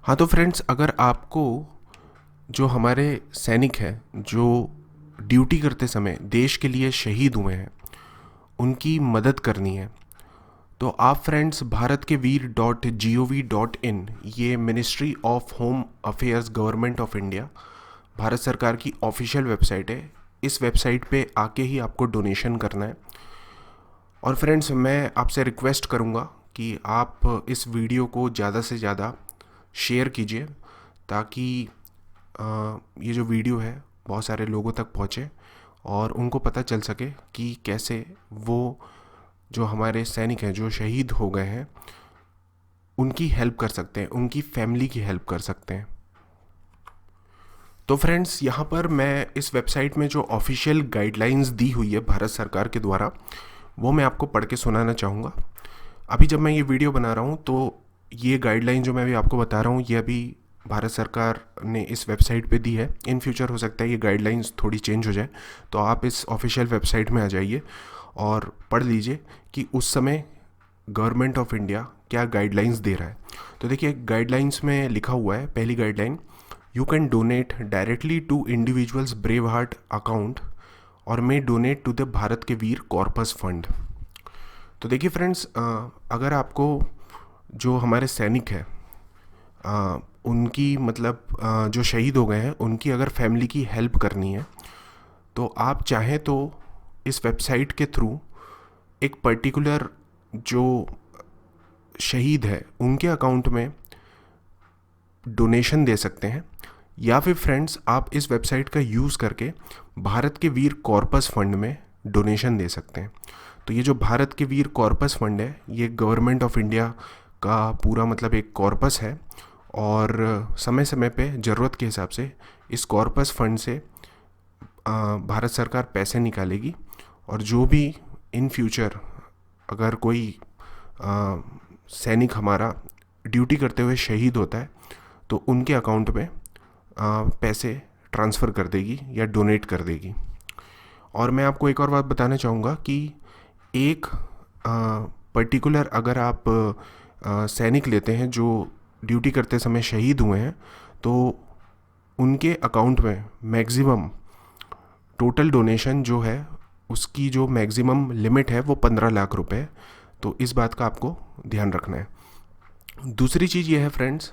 हाँ तो फ्रेंड्स, अगर आपको जो हमारे सैनिक हैं जो ड्यूटी करते समय देश के लिए शहीद हुए हैं उनकी मदद करनी है, तो आप फ्रेंड्स भारत के वीर .gov.in, ये ministry of home affairs government of India, Bharat सरकार की ऑफिशियल वेबसाइट है। इस वेबसाइट पे आके ही आपको डोनेशन करना है। और फ्रेंड्स, मैं आपसे रिक्वेस्ट करूँगा कि आप इस वीडियो को ज़्यादा से ज़्यादा शेयर कीजिए ताकि ये जो वीडियो है बहुत सारे लोगों तक पहुँचे और उनको पता चल सके कि कैसे वो जो हमारे सैनिक हैं जो शहीद हो गए हैं उनकी हेल्प कर सकते हैं, उनकी फैमिली की हेल्प कर सकते हैं। तो फ्रेंड्स, यहाँ पर मैं इस वेबसाइट में जो ऑफिशियल गाइडलाइंस दी हुई है भारत सरकार के द्वारा वो मैं आपको पढ़ के सुनाना चाहूँगा। अभी जब मैं ये वीडियो बना रहा हूँ तो ये गाइडलाइन जो मैं अभी आपको बता रहा हूँ ये अभी भारत सरकार ने इस वेबसाइट पे दी है। इन फ्यूचर हो सकता है ये गाइडलाइंस थोड़ी चेंज हो जाए, तो आप इस ऑफिशियल वेबसाइट में आ जाइए और पढ़ लीजिए कि उस समय गवर्नमेंट ऑफ इंडिया क्या गाइडलाइंस दे रहा है। तो देखिए, गाइडलाइंस में लिखा हुआ है, पहली guideline, you can donate directly to individuals brave heart account or may donate to the Bharat के वीर कॉर्पस फंड। तो देखिए फ्रेंड्स, अगर आपको जो हमारे सैनिक हैं उनकी मतलब जो शहीद हो गए हैं उनकी अगर फैमिली की हेल्प करनी है तो आप चाहें तो इस वेबसाइट के थ्रू एक पर्टिकुलर जो शहीद है उनके अकाउंट में डोनेशन दे सकते हैं, या फिर फ्रेंड्स आप इस वेबसाइट का यूज़ करके भारत के वीर कॉर्पस फंड में डोनेशन दे सकते हैं। तो ये जो भारत के वीर कॉर्पस फंड है ये गवर्नमेंट ऑफ इंडिया का पूरा मतलब एक कॉर्पस है और समय समय पे ज़रूरत के हिसाब से इस कॉर्पस फंड से भारत सरकार पैसे निकालेगी और जो भी इन फ्यूचर अगर कोई सैनिक हमारा ड्यूटी करते हुए शहीद होता है तो उनके अकाउंट में पैसे ट्रांसफ़र कर देगी या डोनेट कर देगी। और मैं आपको एक और बात बताना चाहूँगा कि एक पर्टिकुलर अगर आप सैनिक लेते हैं जो ड्यूटी करते समय शहीद हुए हैं तो उनके अकाउंट में मैक्सिमम टोटल डोनेशन जो है उसकी जो मैक्सिमम लिमिट है वो 15 लाख रुपए। तो इस बात का आपको ध्यान रखना है। दूसरी चीज़ ये है friends,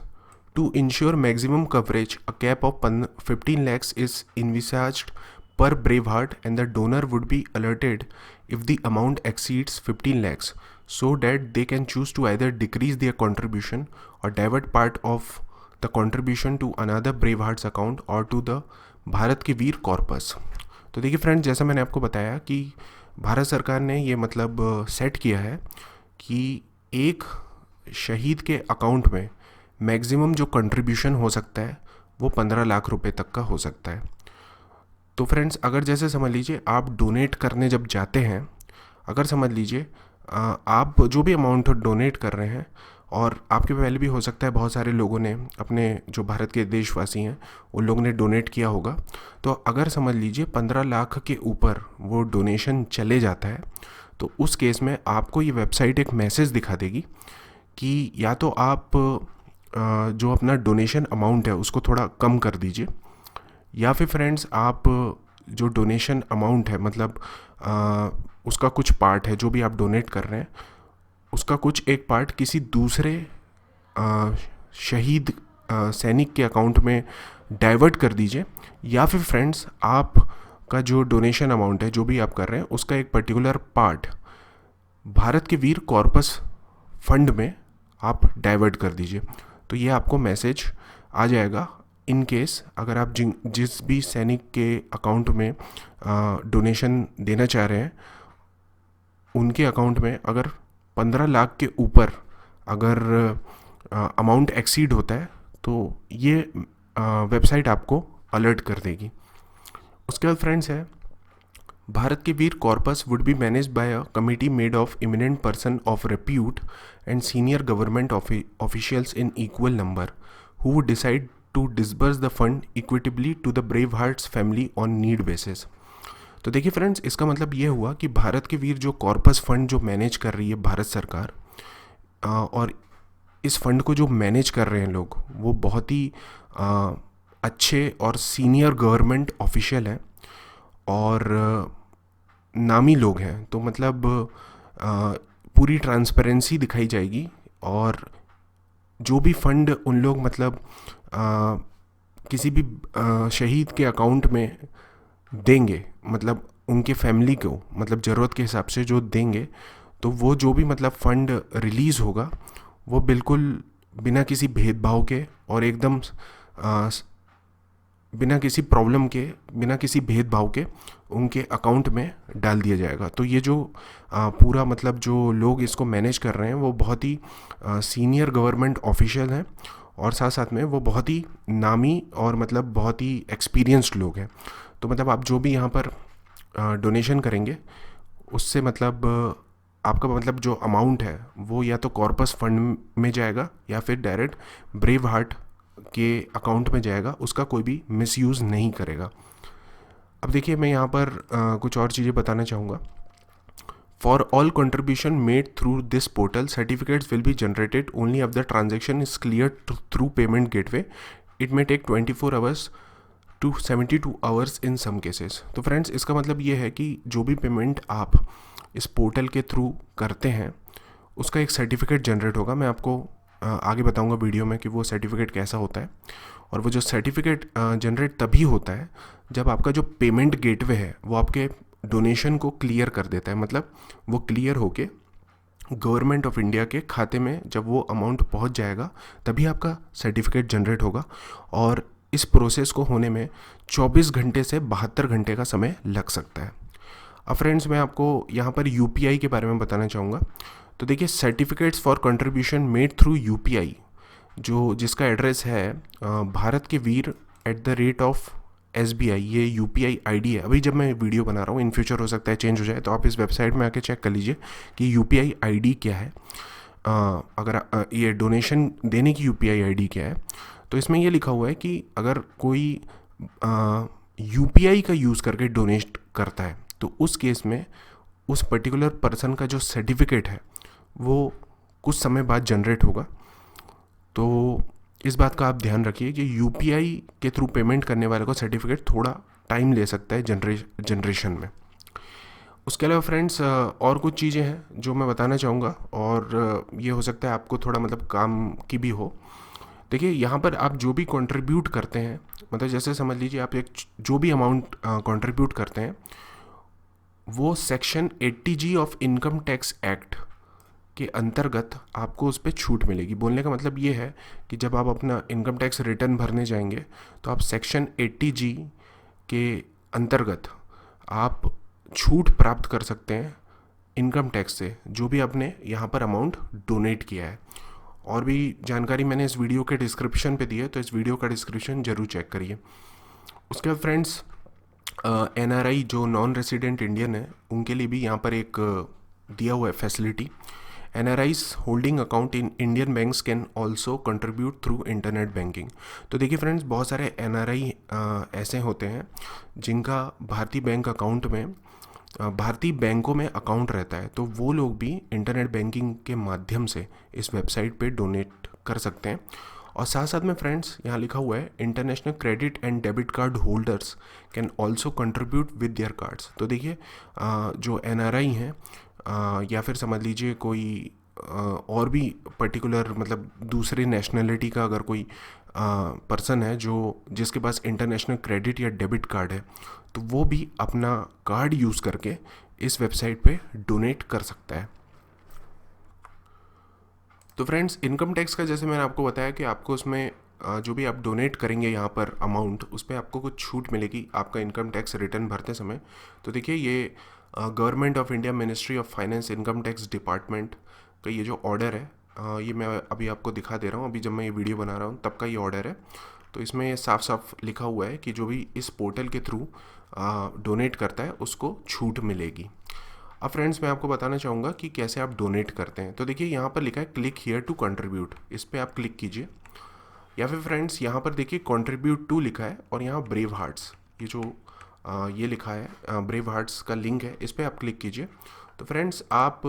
to ensure maximum coverage a cap of 15 lakhs is envisaged per brave heart and the donor would be alerted if the amount exceeds 15 lakhs so that they can choose to either decrease their contribution or divert part of the contribution to another brave hearts account or to the Bharat के वीर corpus. तो देखिए friends, जैसा मैंने आपको बताया कि भारत सरकार ने ये मतलब सेट किया है कि एक शहीद के अकाउंट में मैक्सिमम जो कंट्रीब्यूशन हो सकता है वो 15 लाख रुपए तक का हो सकता है। तो फ्रेंड्स, अगर जैसे समझ लीजिए आप डोनेट करने जब जाते हैं, अगर समझ लीजिए आप जो भी अमाउंट डोनेट कर रहे हैं और आपके पहले भी हो सकता है बहुत सारे लोगों ने अपने जो भारत के देशवासी हैं उन लोगों ने डोनेट किया होगा, तो अगर समझ लीजिए 15 लाख के ऊपर वो डोनेशन चले जाता है तो उस केस में आपको ये वेबसाइट एक मैसेज दिखा देगी कि या तो आप जो अपना डोनेशन अमाउंट है उसको थोड़ा कम कर दीजिए, या फिर फ्रेंड्स आप जो डोनेशन अमाउंट है मतलब उसका कुछ पार्ट है जो भी आप डोनेट कर रहे हैं उसका कुछ एक पार्ट किसी दूसरे शहीद सैनिक के अकाउंट में डाइवर्ट कर दीजिए, या फिर फ्रेंड्स आप का जो डोनेशन अमाउंट है जो भी आप कर रहे हैं उसका एक पर्टिकुलर पार्ट भारत के वीर कॉर्पस फंड में आप डाइवर्ट कर दीजिए। तो ये आपको मैसेज आ जाएगा इन केस अगर आप जिस भी सैनिक के अकाउंट में डोनेशन देना चाह रहे हैं उनके अकाउंट में अगर 15 लाख के ऊपर अगर अमाउंट एक्सीड होता है तो ये वेबसाइट आपको अलर्ट कर देगी। उसके बाद फ्रेंड्स है, भारत के वीर corpus would be managed by a committee made of eminent person of repute and senior government officials in equal number who would decide to disburse the fund equitably to the brave hearts family on need basis. तो देखिए friends, इसका मतलब ये हुआ कि भारत के वीर जो corpus fund जो मैनेज कर रही है भारत सरकार और इस फंड को जो मैनेज कर रहे हैं लोग, वो बहुत ही अच्छे और सीनियर गवर्नमेंट ऑफिशियल हैं और नामी लोग हैं। तो मतलब पूरी ट्रांसपेरेंसी दिखाई जाएगी और जो भी फंड उन लोग मतलब किसी भी शहीद के अकाउंट में देंगे, मतलब उनके फैमिली को मतलब ज़रूरत के हिसाब से जो देंगे, तो वो जो भी मतलब फ़ंड रिलीज़ होगा वो बिल्कुल बिना किसी भेदभाव के और एकदम बिना किसी प्रॉब्लम के, बिना किसी भेदभाव के उनके अकाउंट में डाल दिया जाएगा। तो ये जो पूरा मतलब जो लोग इसको मैनेज कर रहे हैं वो बहुत ही सीनियर गवर्नमेंट ऑफिशियल हैं और साथ साथ में वो बहुत ही नामी और मतलब बहुत ही एक्सपीरियंस्ड लोग हैं। तो मतलब आप जो भी यहाँ पर डोनेशन करेंगे उससे मतलब आपका मतलब जो अमाउंट है वो या तो कॉर्पस फंड में जाएगा या फिर डायरेक्ट ब्रेव हार्ट के अकाउंट में जाएगा, उसका कोई भी मिसयूज़ नहीं करेगा। अब देखिए मैं यहाँ पर कुछ और चीज़ें बताना चाहूँगा। For all contribution made through this portal, certificates will be generated only if the transaction is cleared through payment gateway. It may take 24 hours to 72 hours in some cases. तो फ्रेंड्स इसका मतलब ये है कि जो भी पेमेंट आप इस पोर्टल के थ्रू करते हैं उसका एक सर्टिफिकेट जनरेट होगा। मैं आपको आगे बताऊंगा वीडियो में कि वो सर्टिफिकेट कैसा होता है। और वो जो सर्टिफिकेट जनरेट तभी होता है जब आपका जो पेमेंट गेटवे है वो आपके डोनेशन को क्लियर कर देता है, मतलब वो क्लियर होके गवर्नमेंट ऑफ इंडिया के खाते में जब वो अमाउंट पहुंच जाएगा तभी आपका सर्टिफिकेट जनरेट होगा। और इस प्रोसेस को होने में 24 घंटे से 72 घंटे का समय लग सकता है। अब फ्रेंड्स मैं आपको यहाँ पर यूपीआई के बारे में बताना चाहूँगा। तो देखिए certificates for contribution made through UPI, जो जिसका एड्रेस है भारत के वीर @SBI, ये यूपीआई आईडी है। अभी जब मैं वीडियो बना रहा हूँ, इन फ्यूचर हो सकता है चेंज हो जाए, तो आप इस वेबसाइट में आके चेक कर लीजिए कि यूपीआई आईडी क्या है। अगर ये डोनेशन देने की यूपीआई आईडी क्या है, तो इसमें ये लिखा हुआ है कि अगर कोई यूपीआई का यूज़ करके डोनेट करता है तो उस केस में उस पर्टिकुलर पर्सन का जो सर्टिफिकेट है वो कुछ समय बाद जनरेट होगा। तो इस बात का आप ध्यान रखिए कि यूपीआई के थ्रू पेमेंट करने वाले को सर्टिफिकेट थोड़ा टाइम ले सकता है जनरेशन में। उसके अलावा फ्रेंड्स और कुछ चीज़ें हैं जो मैं बताना चाहूँगा और ये हो सकता है आपको थोड़ा मतलब काम की भी हो। देखिए यहाँ पर आप जो भी कंट्रीब्यूट करते हैं, मतलब जैसे समझ लीजिए आप एक जो भी अमाउंट कंट्रीब्यूट करते हैं वो section 80G of income tax act के अंतर्गत आपको उस पर छूट मिलेगी। बोलने का मतलब ये है कि जब आप अपना इनकम टैक्स रिटर्न भरने जाएंगे तो आप सेक्शन 80G के अंतर्गत आप छूट प्राप्त कर सकते हैं इनकम टैक्स से, जो भी आपने यहाँ पर अमाउंट डोनेट किया है। और भी जानकारी मैंने इस वीडियो के डिस्क्रिप्शन पे दी है, तो इस वीडियो का डिस्क्रिप्शन ज़रूर चेक करिए। उसके बाद फ्रेंड्स एनआरआई जो नॉन रेसिडेंट इंडियन है उनके लिए भी यहाँ पर एक दिया हुआ है facility. NRIs holding account in Indian banks can also contribute through internet banking. तो देखिए फ्रेंड्स बहुत सारे NRI ऐसे होते हैं जिनका भारतीय बैंक अकाउंट में भारतीय बैंकों में अकाउंट रहता है, तो वो लोग भी इंटरनेट बैंकिंग के माध्यम से इस वेबसाइट पे डोनेट कर सकते हैं। और साथ साथ में फ्रेंड्स यहाँ लिखा हुआ है international credit and debit card holders can also contribute with their cards. तो देखिए जो NRI हैं या फिर समझ लीजिए कोई और भी पर्टिकुलर मतलब दूसरे नेशनलिटी का अगर कोई पर्सन है जो जिसके पास इंटरनेशनल क्रेडिट या डेबिट कार्ड है, तो वो भी अपना कार्ड यूज़ करके इस वेबसाइट पे डोनेट कर सकता है। तो फ्रेंड्स इनकम टैक्स का जैसे मैंने आपको बताया कि आपको उसमें जो भी आप डोनेट करेंगे यहाँ पर अमाउंट, उस पर आपको कुछ छूट मिलेगी आपका इनकम टैक्स रिटर्न भरते समय। तो देखिए ये government of India ministry of finance income tax department का ये जो ऑर्डर है, ये मैं अभी आपको दिखा दे रहा हूँ, अभी जब मैं ये वीडियो बना रहा हूँ तब का ये ऑर्डर है। तो इसमें साफ साफ लिखा हुआ है कि जो भी इस पोर्टल के थ्रू डोनेट करता है उसको छूट मिलेगी। अब फ्रेंड्स मैं आपको बताना चाहूँगा कि कैसे आप डोनेट करते हैं। तो देखिए यहाँ पर लिखा है क्लिक हियर टू कंट्रीब्यूट, इस पर आप क्लिक कीजिए। या फिर फ्रेंड्स यहाँ पर देखिए कंट्रीब्यूट टू लिखा है और यहाँ ब्रेव हार्ट्स, ये जो ये लिखा है ब्रेव हार्ट्स का लिंक है, इस पर आप क्लिक कीजिए। तो फ्रेंड्स आप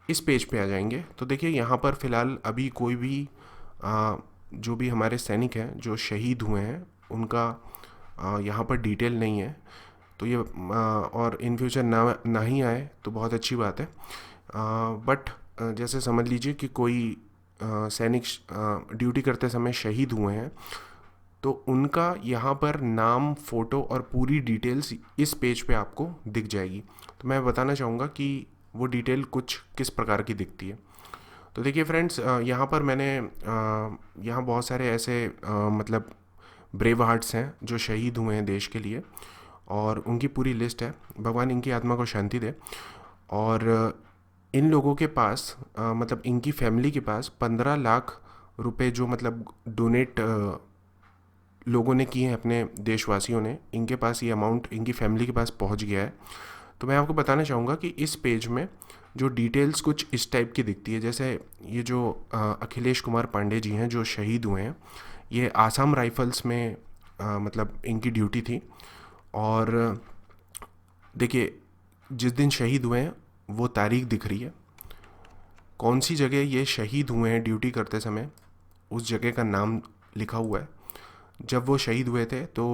इस पेज पे आ जाएंगे तो देखिए यहाँ पर फ़िलहाल अभी कोई भी जो भी हमारे सैनिक हैं जो शहीद हुए हैं उनका यहाँ पर डिटेल नहीं है। तो ये और इन फ्यूचर ना ही आए तो बहुत अच्छी बात है। बट जैसे समझ लीजिए कि कोई सैनिक ड्यूटी करते समय शहीद हुए हैं तो उनका यहाँ पर नाम, फ़ोटो और पूरी डिटेल्स इस पेज पे आपको दिख जाएगी। तो मैं बताना चाहूँगा कि वो डिटेल कुछ किस प्रकार की दिखती है। तो देखिए फ्रेंड्स, यहाँ पर मैंने यहाँ बहुत सारे ऐसे मतलब ब्रेव हार्ट्स हैं जो शहीद हुए हैं देश के लिए और उनकी पूरी लिस्ट है। भगवान इनकी आत्मा को शांति दे। और इन लोगों के पास मतलब इनकी फैमिली के पास 15 लाख रुपए जो मतलब डोनेट लोगों ने किए हैं, अपने देशवासियों ने, इनके पास ये अमाउंट इनकी फैमिली के पास पहुंच गया है। तो मैं आपको बताना चाहूँगा कि इस पेज में जो डिटेल्स कुछ इस टाइप की दिखती है। जैसे ये जो अखिलेश कुमार पांडे जी हैं जो शहीद हुए हैं, ये आसाम राइफल्स में मतलब इनकी ड्यूटी थी। और देखिए जिस दिन शहीद हुए हैं वो तारीख दिख रही है, कौन सी जगह ये शहीद हुए हैं ड्यूटी करते समय, उस जगह का नाम लिखा हुआ है। जब वो शहीद हुए थे तो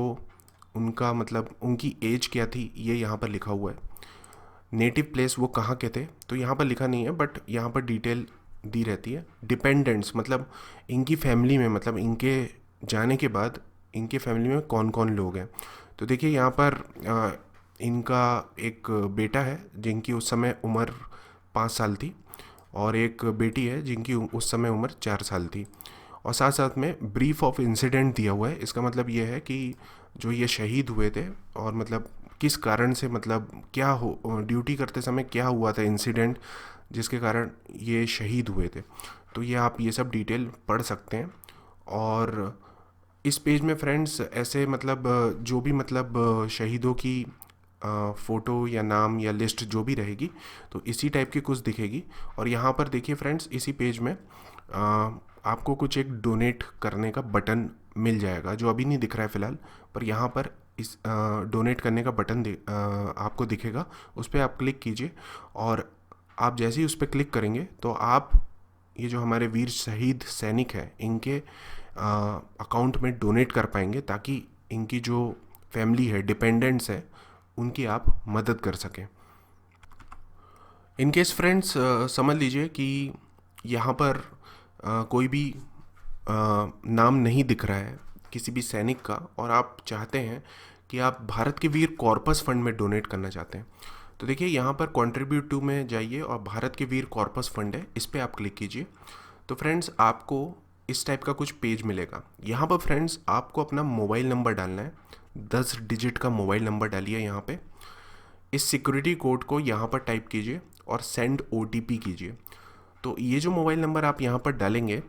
उनका मतलब उनकी एज क्या थी ये यहाँ पर लिखा हुआ है। नेटिव प्लेस वो कहाँ के थे तो यहाँ पर लिखा नहीं है, बट यहाँ पर डिटेल दी रहती है। डिपेंडेंट्स मतलब इनकी फैमिली में, मतलब इनके जाने के बाद इनके फैमिली में कौन कौन लोग हैं। तो देखिए यहाँ पर इनका एक बेटा है जिनकी उस समय उम्र 5 साल थी और एक बेटी है जिनकी उस समय उम्र 4 साल थी। और साथ साथ में ब्रीफ ऑफ इंसिडेंट दिया हुआ है। इसका मतलब ये है कि जो ये शहीद हुए थे और मतलब किस कारण से, मतलब क्या हो ड्यूटी करते समय क्या हुआ था इंसिडेंट जिसके कारण ये शहीद हुए थे। तो ये आप ये सब डिटेल पढ़ सकते हैं। और इस पेज में फ्रेंड्स ऐसे मतलब जो भी मतलब शहीदों की फ़ोटो या नाम या लिस्ट जो भी रहेगी तो इसी टाइप की कुछ दिखेगी। और यहाँ पर देखिए फ्रेंड्स, इसी पेज में आपको कुछ एक डोनेट करने का बटन मिल जाएगा जो अभी नहीं दिख रहा है फ़िलहाल, पर यहाँ पर इस डोनेट करने का बटन आपको दिखेगा। उस पर आप क्लिक कीजिए और आप जैसे ही उस पर क्लिक करेंगे तो आप ये जो हमारे वीर शहीद सैनिक हैं इनके अकाउंट में डोनेट कर पाएंगे, ताकि इनकी जो फैमिली है, डिपेंडेंट्स है, उनकी आप मदद कर सकें। इन केस फ्रेंड्स समझ लीजिए कि यहाँ पर कोई भी नाम नहीं दिख रहा है किसी भी सैनिक का और आप चाहते हैं कि आप भारत के वीर कॉर्पस फंड में डोनेट करना चाहते हैं, तो देखिए यहाँ पर कंट्रीब्यूट टू में जाइए और भारत के वीर कॉर्पस फंड है, इस पर आप क्लिक कीजिए। तो फ्रेंड्स आपको इस टाइप का कुछ पेज मिलेगा। यहाँ पर फ्रेंड्स आपको अपना मोबाइल नंबर डालना है, 10 डिजिट का मोबाइल नंबर डालिए यहाँ पे। इस सिक्योरिटी कोड को यहाँ पर टाइप कीजिए और सेंड OTP कीजिए। तो ये जो मोबाइल नंबर आप यहाँ पर डालेंगे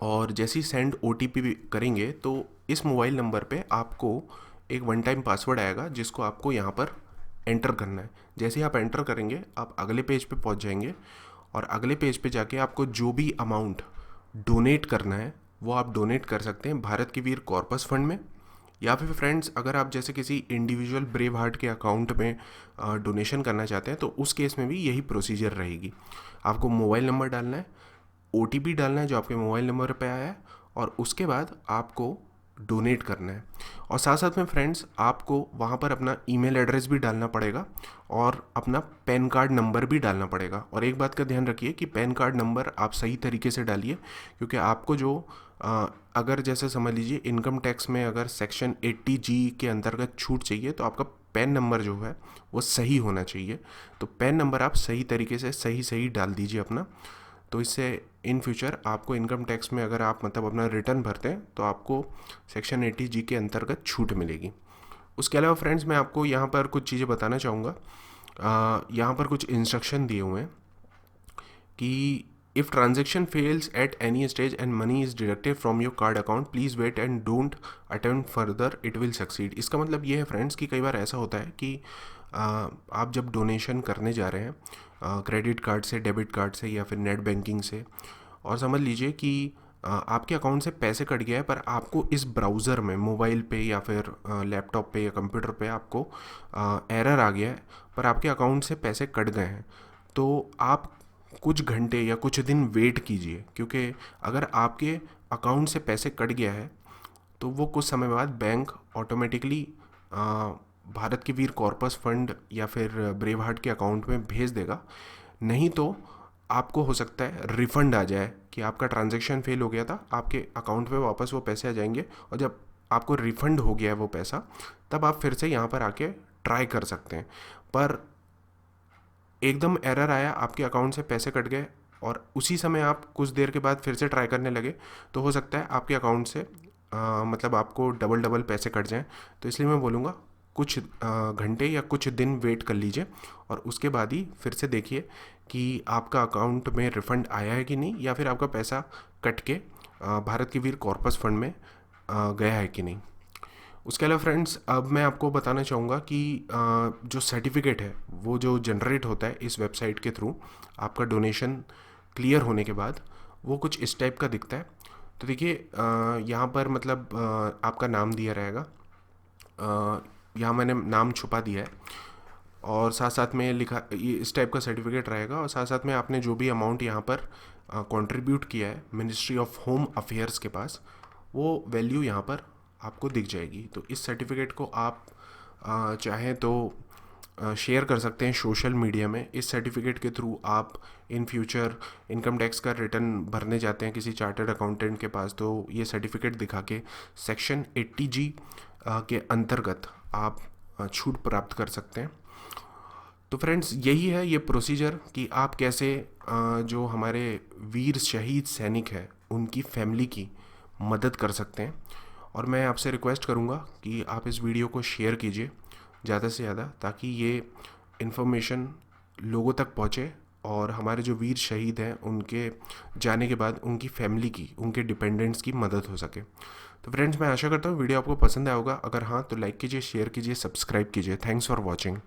और जैसे ही सेंड OTP करेंगे तो इस मोबाइल नंबर पे आपको एक वन टाइम पासवर्ड आएगा जिसको आपको यहाँ पर एंटर करना है। जैसे ही आप एंटर करेंगे आप अगले पेज पे पहुँच जाएंगे और अगले पेज पे जाके आपको जो भी अमाउंट डोनेट करना है वो आप डोनेट कर सकते हैं भारत के वीर कॉर्पस फंड में। या फिर फ्रेंड्स अगर आप जैसे किसी इंडिविजुअल ब्रेव हार्ट के अकाउंट में डोनेशन करना चाहते हैं तो उस केस में भी यही प्रोसीजर रहेगी। आपको मोबाइल नंबर डालना है, OTP डालना है जो आपके मोबाइल नंबर पे आया है और उसके बाद आपको डोनेट करना है। और साथ साथ में फ्रेंड्स आपको वहाँ पर अपना ईमेल एड्रेस भी डालना पड़ेगा और अपना पैन कार्ड नंबर भी डालना पड़ेगा। और एक बात का ध्यान रखिए कि पैन कार्ड नंबर आप सही तरीके से डालिए, क्योंकि आपको जो अगर जैसे समझ लीजिए इनकम टैक्स में अगर सेक्शन 80G के अंतर्गत छूट चाहिए तो आपका पैन नंबर जो है वो सही होना चाहिए। तो पैन नंबर आप सही तरीके से सही डाल दीजिए अपना। तो इससे इन फ्यूचर आपको इनकम टैक्स में अगर आप मतलब अपना रिटर्न भरते हैं तो आपको सेक्शन 80G के अंतर्गत छूट मिलेगी। उसके अलावा फ्रेंड्स मैं आपको यहाँ पर कुछ चीज़ें बताना चाहूँगा। यहाँ पर कुछ इंस्ट्रक्शन दिए हुए हैं कि if transaction fails at any stage and money is deducted from your card account please wait and don't attempt further, it will succeed. इसका मतलब ये है फ्रेंड्स कि कई बार ऐसा होता है कि आप जब डोनेशन करने जा रहे हैं क्रेडिट कार्ड से, डेबिट कार्ड से या फिर नेट बैंकिंग से, और समझ लीजिए कि आपके अकाउंट से पैसे कट गया है पर आपको इस ब्राउज़र में मोबाइल पे या फिर लैपटॉप पे या कंप्यूटर पे आपको एरर आ गया है पर आपके अकाउंट से पैसे कट गए हैं। तो आप कुछ घंटे या कुछ दिन वेट कीजिए, क्योंकि अगर आपके अकाउंट से पैसे कट गया है तो वो कुछ समय बाद बैंक ऑटोमेटिकली भारत के वीर कॉर्पस फंड या फिर ब्रेव हार्ट के अकाउंट में भेज देगा। नहीं तो आपको हो सकता है रिफ़ंड आ जाए कि आपका ट्रांजैक्शन फेल हो गया था, आपके अकाउंट में वापस वो पैसे आ जाएंगे, और जब आपको रिफ़ंड हो गया है वो पैसा, तब आप फिर से यहाँ पर आके ट्राई कर सकते हैं। पर एकदम एरर आया, आपके अकाउंट से पैसे कट गए और उसी समय आप कुछ देर के बाद फिर से ट्राई करने लगे, तो हो सकता है आपके अकाउंट से मतलब आपको डबल पैसे कट जाएं। तो इसलिए मैं बोलूँगा कुछ घंटे या कुछ दिन वेट कर लीजिए और उसके बाद ही फिर से देखिए कि आपका अकाउंट में रिफ़ंड आया है कि नहीं, या फिर आपका पैसा कट के भारत के वीर कॉर्पस फंड में गया है कि नहीं। उसके अलावा फ्रेंड्स, अब मैं आपको बताना चाहूँगा कि जो सर्टिफिकेट है वो जो जनरेट होता है इस वेबसाइट के थ्रू आपका डोनेशन क्लियर होने के बाद, वो कुछ इस टाइप का दिखता है। तो देखिए यहाँ पर मतलब आपका नाम दिया रहेगा, यहाँ मैंने नाम छुपा दिया है, और साथ साथ में लिखा ये इस टाइप का सर्टिफिकेट रहेगा, और साथ साथ में आपने जो भी अमाउंट यहाँ पर कंट्रीब्यूट किया है मिनिस्ट्री ऑफ होम अफेयर्स के पास, वो वैल्यू यहाँ पर आपको दिख जाएगी। तो इस सर्टिफिकेट को आप चाहें तो शेयर कर सकते हैं सोशल मीडिया में। इस सर्टिफिकेट के थ्रू आप इन फ्यूचर इनकम टैक्स का रिटर्न भरने जाते हैं किसी चार्टर्ड अकाउंटेंट के पास, तो ये सर्टिफिकेट दिखा के सेक्शन 80G के अंतर्गत आप छूट प्राप्त कर सकते हैं। तो फ्रेंड्स, यही है ये प्रोसीजर कि आप कैसे जो हमारे वीर शहीद सैनिक हैं उनकी फैमिली की मदद कर सकते हैं। और मैं आपसे रिक्वेस्ट करूँगा कि आप इस वीडियो को शेयर कीजिए ज़्यादा से ज़्यादा, ताकि ये इन्फॉर्मेशन लोगों तक पहुँचे और हमारे जो वीर शहीद हैं उनके जाने के बाद उनकी फैमिली की, उनके डिपेंडेंट्स की मदद हो सके। तो फ्रेंड्स, मैं आशा करता हूँ वीडियो आपको पसंद आया होगा। अगर हाँ तो लाइक कीजिए, शेयर कीजिए, सब्सक्राइब कीजिए। Thanks for watching.